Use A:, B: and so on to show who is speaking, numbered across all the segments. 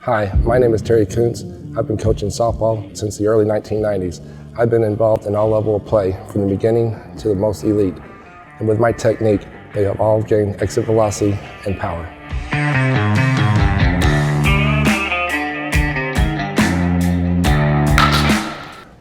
A: Hi, my name is Terry Kuntz. I've been coaching softball since the early 1990s. I've been involved in all level of play from the beginning to the most elite. And with my technique, they have all gained exit velocity and power.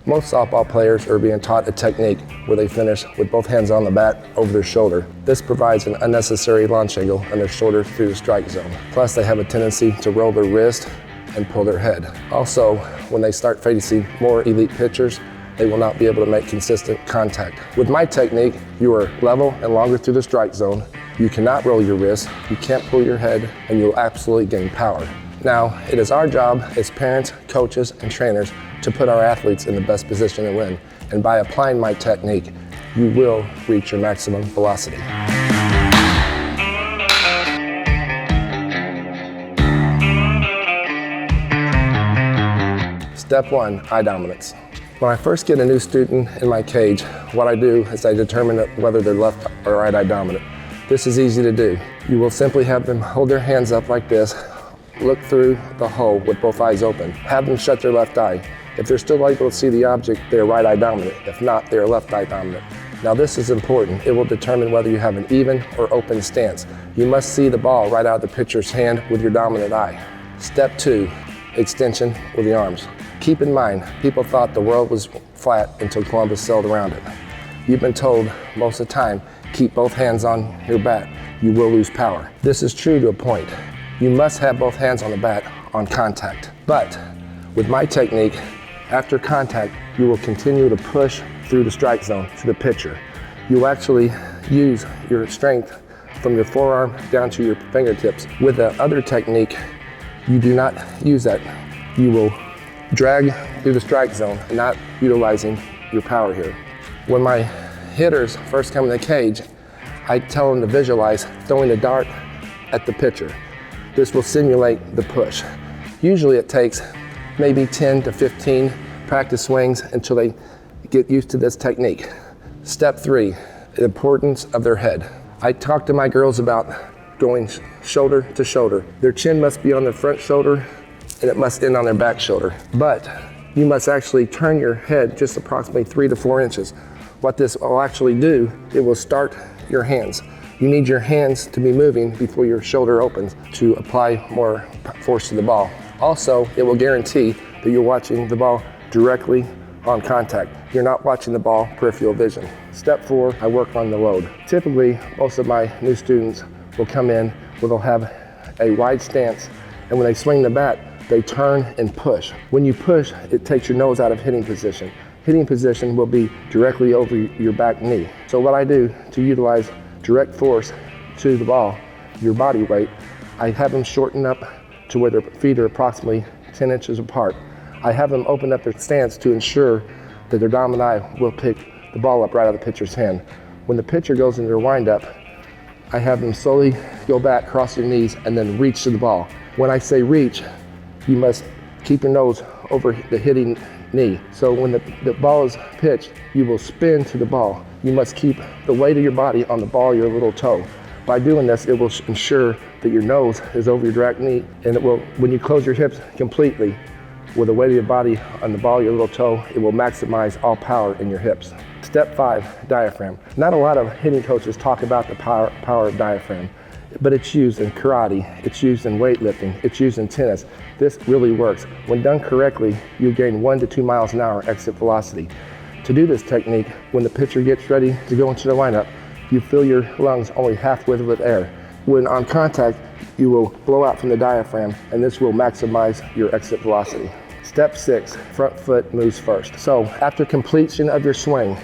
A: Most softball players are being taught a technique where they finish with both hands on the bat over their shoulder. This provides an unnecessary launch angle on their shoulder through the strike zone. Plus, they have a tendency to roll their wrist and pull their head. Also, when they start facing more elite pitchers, they will not be able to make consistent contact. With my technique, you are level and longer through the strike zone. You cannot roll your wrist, you can't pull your head, and you'll absolutely gain power. Now, it is our job as parents, coaches, and trainers to put our athletes in the best position to win. And by applying my technique, you will reach your maximum velocity. Step 1, eye dominance. When I first get a new student in my cage, what I do is I determine whether they're left or right eye dominant. This is easy to do. You will simply have them hold their hands up like this, look through the hole with both eyes open. Have them shut their left eye. If they're still able to see the object, they're right eye dominant. If not, they're left eye dominant. Now this is important. It will determine whether you have an even or open stance. You must see the ball right out of the pitcher's hand with your dominant eye. Step 2, extension with the arms. Keep in mind, people thought the world was flat until Columbus sailed around it. You've been told most of the time, keep both hands on your bat. You will lose power. This is true to a point. You must have both hands on the bat on contact. But with my technique, after contact, you will continue to push through the strike zone to the pitcher. You will actually use your strength from your forearm down to your fingertips. With the other technique, you do not use that. You will drag through the strike zone, not utilizing your power here. When my hitters first come in the cage, I tell them to visualize throwing a dart at the pitcher. This will simulate the push. Usually it takes maybe 10 to 15 practice swings until they get used to this technique. Step 3, the importance of their head. I talk to my girls about going shoulder to shoulder. Their chin must be on their front shoulder and it must end on their back shoulder. But you must actually turn your head just approximately 3 to 4 inches. What this will actually do, it will start your hands. You need your hands to be moving before your shoulder opens to apply more force to the ball. Also, it will guarantee that you're watching the ball directly on contact. You're not watching the ball peripheral vision. Step 4, I work on the load. Typically, most of my new students will come in where they'll have a wide stance, and when they swing the bat, they turn and push. When you push, it takes your nose out of hitting position. Hitting position will be directly over your back knee. So what I do to utilize direct force to the ball, your body weight, I have them shorten up to where their feet are approximately 10 inches apart. I have them open up their stance to ensure that their dominant eye will pick the ball up right out of the pitcher's hand. When the pitcher goes into their windup, I have them slowly go back, cross their knees, and then reach to the ball. When I say reach, you must keep your nose over the hitting knee. So when the ball is pitched, you will spin to the ball. You must keep the weight of your body on the ball of your little toe. By doing this, it will ensure that your nose is over your direct knee, and it will, when you close your hips completely, with the weight of your body on the ball of your little toe, it will maximize all power in your hips. Step 5, diaphragm. Not a lot of hitting coaches talk about the power of diaphragm, but it's used in karate, it's used in weightlifting, it's used in tennis. This really works. When done correctly, you gain 1 to 2 miles an hour exit velocity. To do this technique, when the pitcher gets ready to go into the lineup, you fill your lungs only halfway with air. When on contact, you will blow out from the diaphragm, and this will maximize your exit velocity. Step 6, front foot moves first. So after completion of your swing,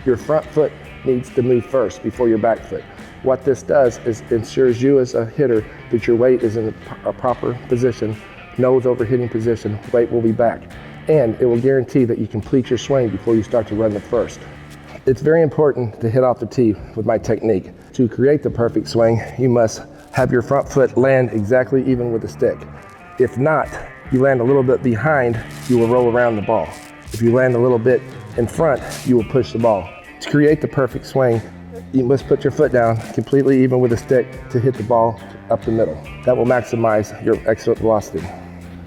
A: your front foot needs to move first before your back foot. What this does is ensures you as a hitter that your weight is in a proper position, nose over hitting position, weight will be back. And it will guarantee that you complete your swing before you start to run the first. It's very important to hit off the tee with my technique. To create the perfect swing, you must have your front foot land exactly even with the stick. If not, you land a little bit behind, you will roll around the ball. If you land a little bit in front, you will push the ball. To create the perfect swing, you must put your foot down completely even with a stick to hit the ball up the middle. That will maximize your exit velocity.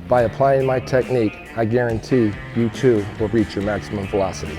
A: By applying my technique, I guarantee you too will reach your maximum velocity.